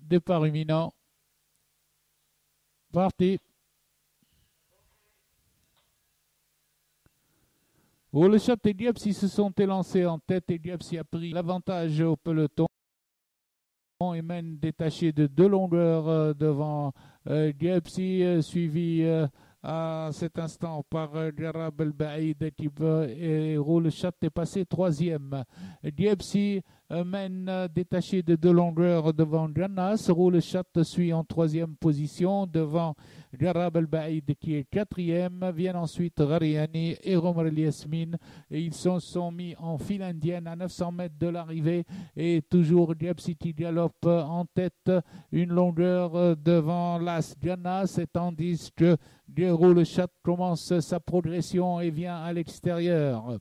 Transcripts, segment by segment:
Départ imminent. Parti. Roulechat et Diepsy se sont élancés en tête et Diepsy a pris l'avantage au peloton et mène détaché de 2 longueurs devant Diepsy, suivi à cet instant par Jarab El-Baïd et Roulechat est passé 3e. Diepsy mène détaché de 2 longueurs devant Janas. Roulechat suit en 3e position devant Jarab El-Baïd qui est 4e. Viennent ensuite Rariani et Romer El-Yasmin et ils se sont mis en file indienne à 900 mètres de l'arrivée et toujours Diepsy qui galope en tête une longueur devant Las Janas et tandis que Roulechat commence sa progression et vient à l'extérieur.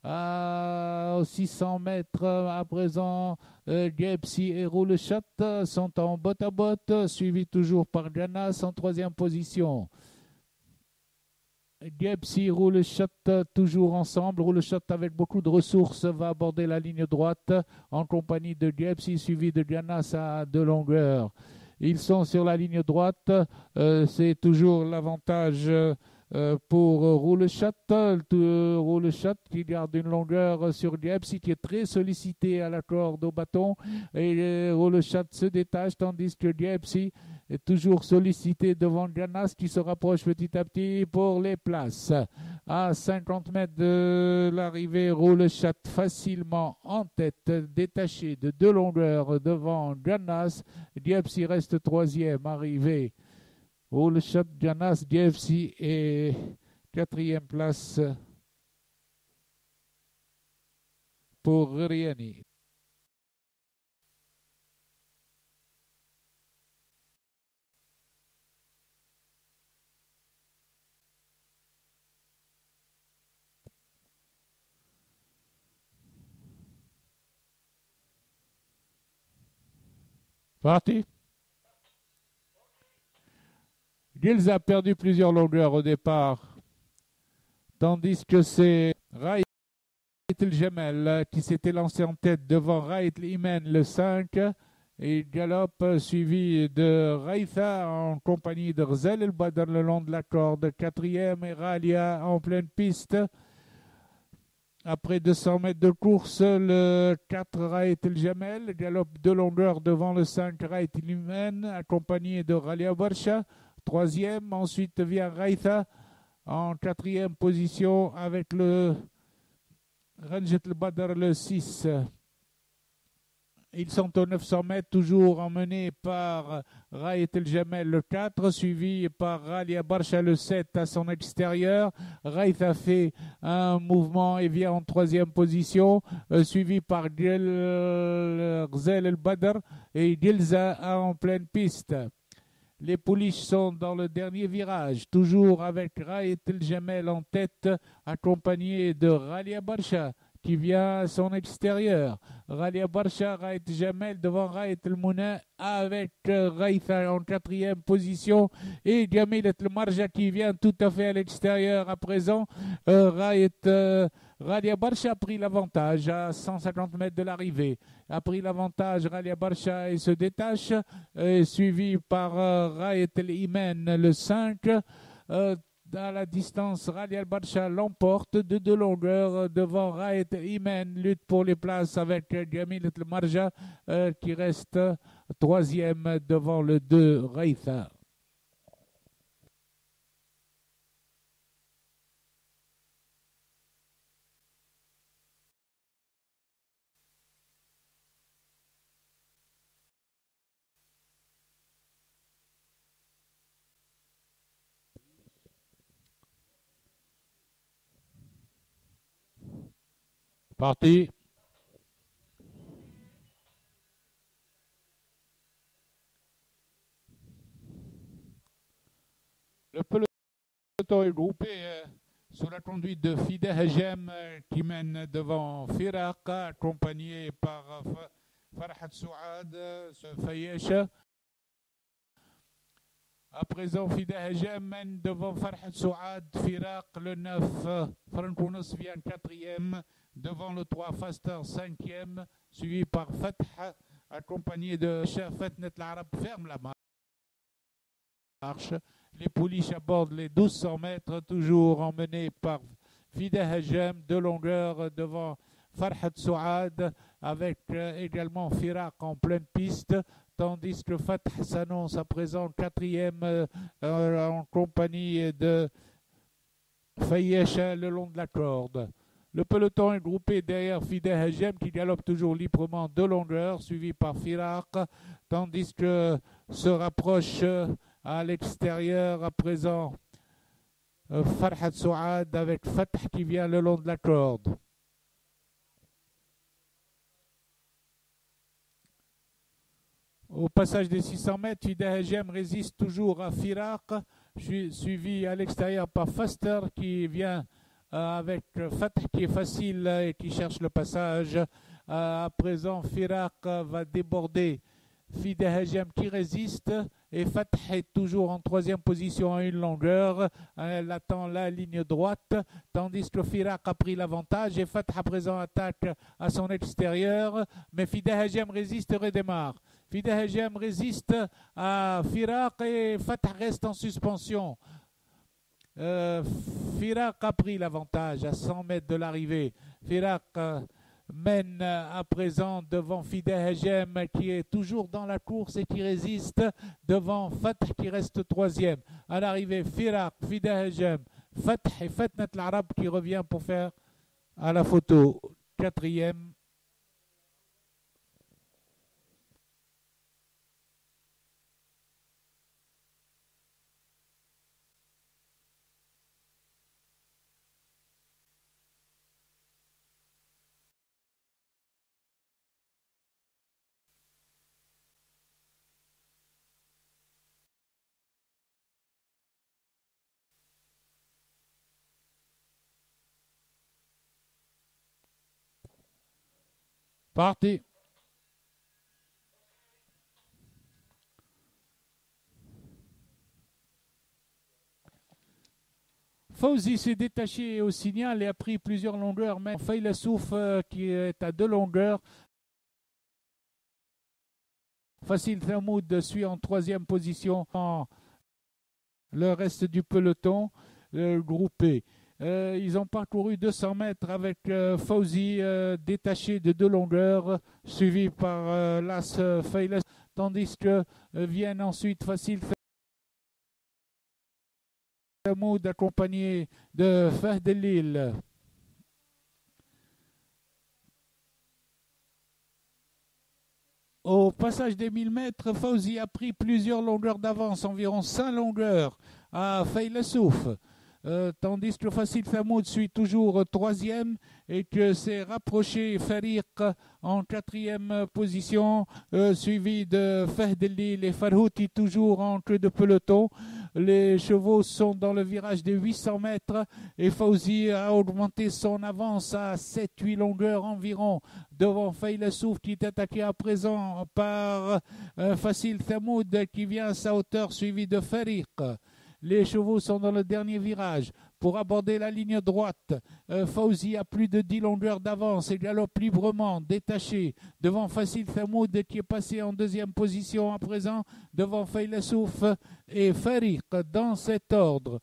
À 600 mètres à présent, Diepsy et Roulechat sont en botte à botte, suivis toujours par Janas en 3e position. Diepsy, Roulechat toujours ensemble. Roulechat avec beaucoup de ressources va aborder la ligne droite en compagnie de Diepsy, suivi de Janas à 2 longueurs. Ils sont sur la ligne droite, c'est toujours l'avantage pour Roulechat. Roulechat qui garde une longueur sur Diepsy qui est très sollicité à la corde au bâton et Roulechat se détache tandis que Diepsy est toujours sollicité devant Janas qui se rapproche petit à petit pour les places. À 50 mètres de l'arrivée, Roulechat facilement en tête, détaché de 2 longueurs devant Janas. Diepsy reste 3e arrivé. Roulechat, Janas, Diepsy et 4e place pour Riani. Parti. Gilles a perdu plusieurs longueurs au départ, tandis que c'est Raït El-Jamel qui s'était lancé en tête devant Raït El-Imen le 5 et galope suivi de Raïtha en compagnie de Rzel El-Badr le long de la corde, 4e et Ralia en pleine piste. Après 200 mètres de course, le 4 Raït El-Jamel galope 2 longueurs devant le 5 Raït El-Imen accompagné de Ralia Barsha. 3e, ensuite vient Raïtha en 4e position avec le Ranjet El-Badr le 6. Ils sont aux 900 mètres, toujours emmenés par Raït El-Jamel le 4, suivi par Ralia Barsha le 7 à son extérieur. Raïtha fait un mouvement et vient en 3e position, suivi par Rzel El-Badr et Gilza en pleine piste. Les pouliches sont dans le dernier virage, toujours avec Raït El-Jamel en tête, accompagné de Ralia Barsha qui vient à son extérieur. Ralia Barsha, Raït El-Jamel devant Raït El-Mouna avec Raïtha en 4e position et Jamil El-Marja qui vient tout à fait à l'extérieur à présent. Ralia Barsha a pris l'avantage à 150 mètres de l'arrivée. A pris l'avantage Ralia Barsha et se détache, suivi par Raït El-Imen le 5. À la distance, Ralia Barsha l'emporte de 2 longueurs devant Raït El-Imen, lutte pour les places avec Jamil El-Marja qui reste 3e devant le 2 Raïtha. Parti. Le peloton est groupé sous la conduite de Fideh Hajem qui mène devant Firaq, accompagné par Farhat Souad, Fayesha. À présent, Fideh Hajem mène devant Farhat Souad, Firaq, le 9, Frankounos vient 4e, devant le 3 Faster 5e, suivi par Fatah accompagné de Fatnet l'Arabe, ferme la marche. Les pouliches abordent les 1200 mètres, toujours emmenés par Fida Hajem, de longueur devant Farhat Souad, avec également Firak en pleine piste, tandis que Fatah s'annonce à présent quatrième en compagnie de Fayesha le long de la corde. Le peloton est groupé derrière Fida Hajem qui galope toujours librement de longueur, suivi par Firak, tandis que se rapproche à l'extérieur à présent Farhat Souad avec Fatah qui vient le long de la corde. Au passage des 600 mètres, Fida Hajem résiste toujours à Firak, suivi à l'extérieur par Faster qui vient avec Fatah qui est facile et qui cherche le passage. À présent, Firak va déborder Fida Hajem qui résiste et Fatah est toujours en troisième position à une longueur. Elle attend la ligne droite, tandis que Firak a pris l'avantage et Fatah à présent attaque à son extérieur, mais Fida Hajem résiste et redémarre. Fida Hajem résiste à Firak et Fatah reste en suspension. Firak a pris l'avantage à 100 mètres de l'arrivée. Firak mène à présent devant Fida Hajem qui est toujours dans la course et qui résiste devant Fatah qui reste troisième. À l'arrivée, Firak, Fida Hajem, Fatah et Fatnet l'Arabe qui revient pour faire à la photo quatrième. Parti. Fawzi s'est détaché au signal et a pris plusieurs longueurs, mais Faylassouf qui est à 2 longueurs. Facile Thamoud suit en troisième position le reste du peloton groupé. Ils ont parcouru 200 mètres avec Fawzi détaché de 2 longueurs, suivi par l'As Faylas, tandis que viennent ensuite Facile Thamoud accompagné de Fahd El-Lil. Au passage des 1000 mètres, Fawzi a pris plusieurs longueurs d'avance, environ 5 longueurs à Faylassouf. Tandis que Facile Thamoud suit toujours troisième et que s'est rapproché Farik en quatrième position, suivi de Fahd El-Lil et Farhouti toujours en queue de peloton. Les chevaux sont dans le virage des 800 mètres et Fawzi a augmenté son avance à 7-8 longueurs environ devant Faylassouf qui est attaqué à présent par Facile Thamoud qui vient à sa hauteur suivi de Farik. Les chevaux sont dans le dernier virage pour aborder la ligne droite. Fawzi a plus de 10 longueurs d'avance et galope librement, détaché, devant Facile Thamoud qui est passé en deuxième position à présent, devant Faylassouf et Farik, dans cet ordre.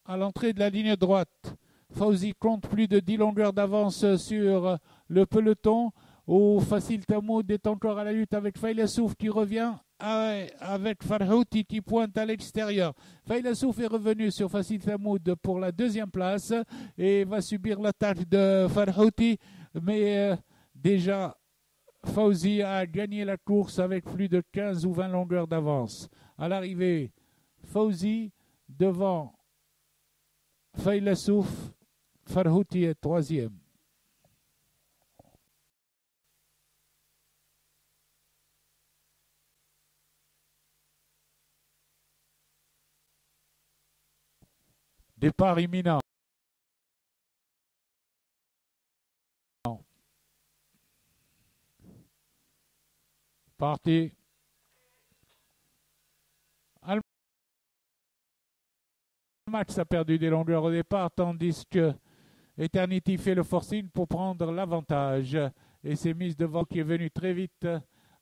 À l'entrée de la ligne droite, Fawzi compte plus de 10 longueurs d'avance sur le peloton, où Facile Thamoud est encore à la lutte avec Faylassouf qui revient avec Farhouti qui pointe à l'extérieur. Faylassouf est revenu sur Facile Thamoud pour la deuxième place et va subir l'attaque de Farhouti, mais déjà Fawzi a gagné la course avec plus de 15 ou 20 longueurs d'avance. À l'arrivée, Fawzi devant Faylassouf, Farhouti est troisième. Départ imminent. Parti. Max a perdu des longueurs au départ, tandis que Eternity fait le forcing pour prendre l'avantage et s'est mise devant qui est venu très vite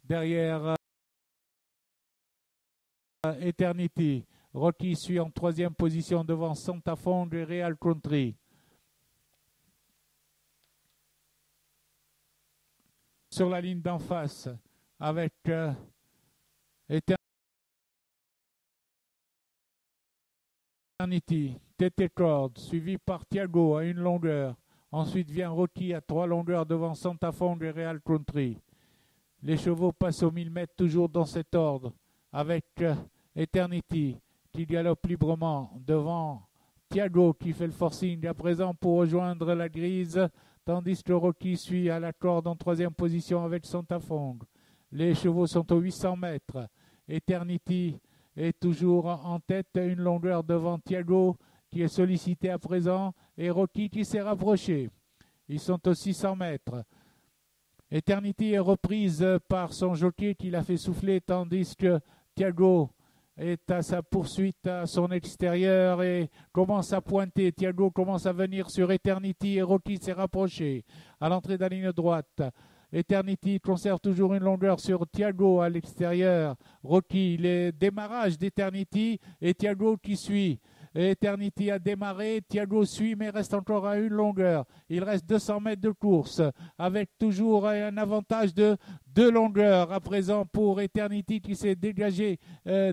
derrière Eternity. Rocky suit en troisième position devant Santa Fe et Real Country. Sur la ligne d'en face avec Eternity, TT Cord, suivi par Thiago à une longueur. Ensuite vient Rocky à 3 longueurs devant Santa Fe et Real Country. Les chevaux passent au 1000 mètres toujours dans cet ordre avec Eternity qui galope librement devant Thiago qui fait le forcing à présent pour rejoindre la grise, tandis que Rocky suit à la corde en troisième position avec Santa Fe. Les chevaux sont aux 800 mètres. Eternity est toujours en tête, une longueur devant Thiago qui est sollicité à présent et Rocky qui s'est rapproché. Ils sont aux 600 mètres. Eternity est reprise par son jockey qui l'a fait souffler tandis que Thiago est à sa poursuite à son extérieur et commence à pointer. Thiago commence à venir sur Eternity et Rocky s'est rapproché à l'entrée de la ligne droite. Eternity conserve toujours une longueur sur Thiago à l'extérieur. Rocky, les démarrages d'Eternity et Thiago qui suit. Eternity a démarré, Thiago suit mais reste encore à une longueur. Il reste 200 mètres de course avec toujours un avantage de 2 longueurs à présent pour Eternity qui s'est dégagé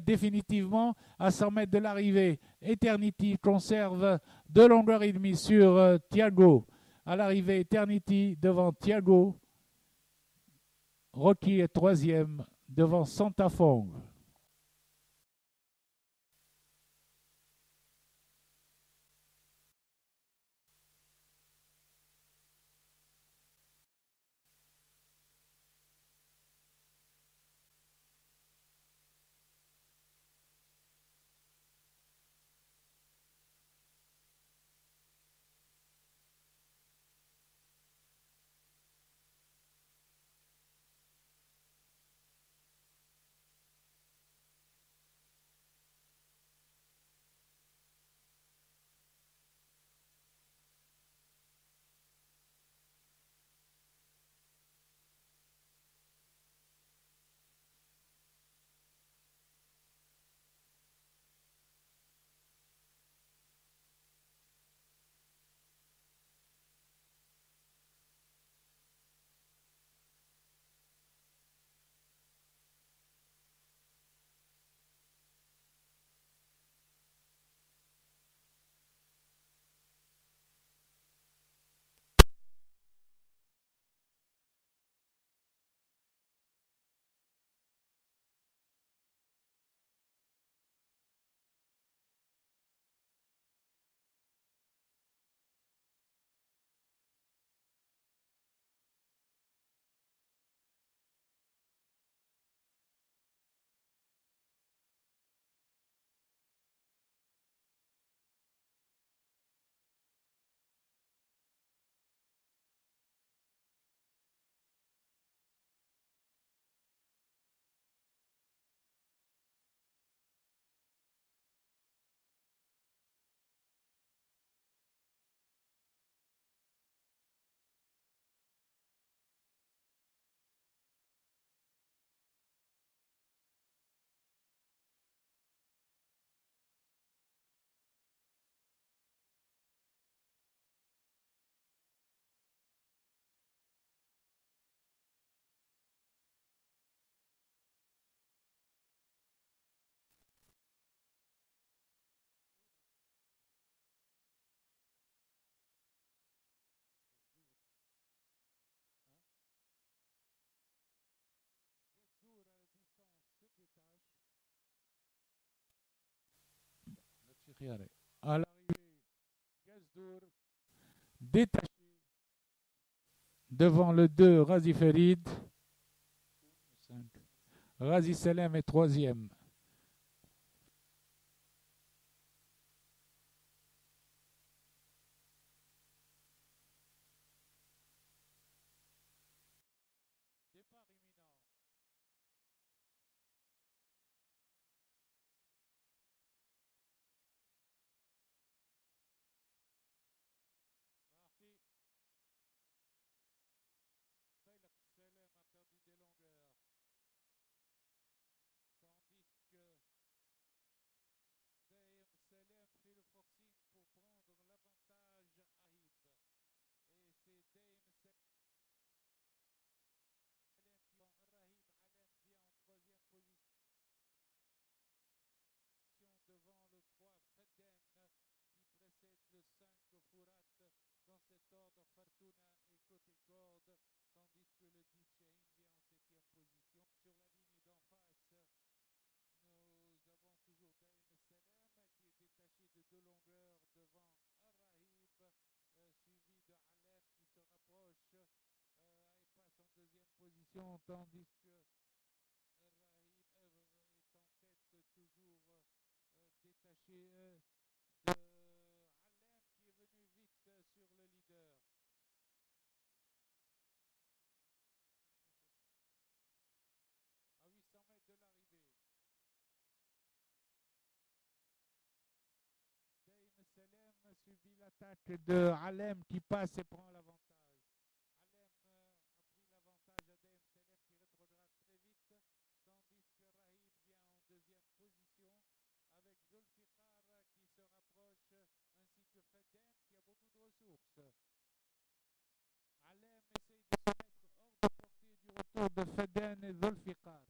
définitivement à 100 mètres de l'arrivée. Eternity conserve 2 longueurs et demie sur Thiago. À l'arrivée, Eternity devant Thiago. Rocky est troisième devant Santa Fe. À l'arrivée, Gazdour détaché devant le 2 Razi Ferid. Razi Selem est troisième. prendre l'avantage Ahib. Et c'est Daim Salem qui vend Rahib. Alem vient en troisième position devant le 3 Fedden qui précède le 5 Fourat. Dans cet ordre, Fortuna et côté corde, tandis que le 10 Shahin vient en septième position. Sur la ligne d'en face, nous avons toujours Daim Salem qui est détaché de 2 longueurs devant Ar-Rahib, suivi de Alem qui se rapproche et passe en deuxième position, tandis que Ar-Rahib est en tête toujours détaché de Alem qui est venu vite sur le leader. À 800 mètres de l'arrivée. Daim Salem subit l'attaque de Alem qui passe et prend l'avantage. Alem a pris l'avantage à Daim Salem qui rétrograde très vite, tandis que Rahib vient en deuxième position avec Zulfiqar qui se rapproche, ainsi que Fedden qui a beaucoup de ressources. Alem essaye de se mettre hors de portée du retour de Fedden et Zulfiqar.